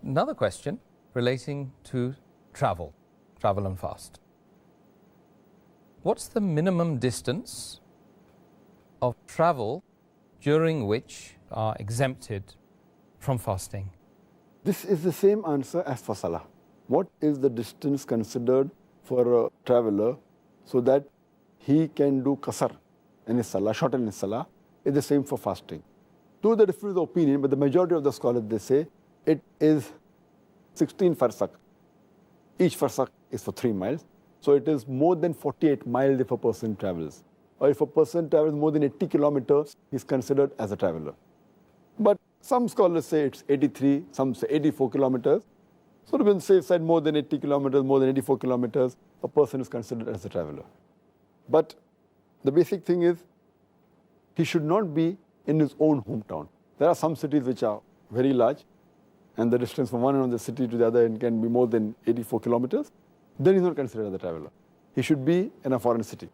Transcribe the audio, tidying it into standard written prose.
Another question relating to travel and fast. What's the minimum distance of travel during which are exempted from fasting? This is the same answer as for Salah. What is the distance considered for a traveler so that he can do qasar in his Salah, shorten his Salah? It's the same for fasting. To the difference of opinion, but the majority of the scholars, they say it is 16 farsak. Each farsak is for 3 miles. So it is more than 48 miles if a person travels. Or if a person travels more than 80 kilometers, he's considered as a traveler. But some scholars say it's 83, some say 84 kilometers. So to be on the safe side, more than 80 kilometers, more than 84 kilometers, a person is considered as a traveler. But the basic thing is, he should not be in his own hometown. There are some cities which are very large, and the distance from one end of the city to the other end can be more than 84 kilometers. Then he's not considered as a traveler. He should be in a foreign city.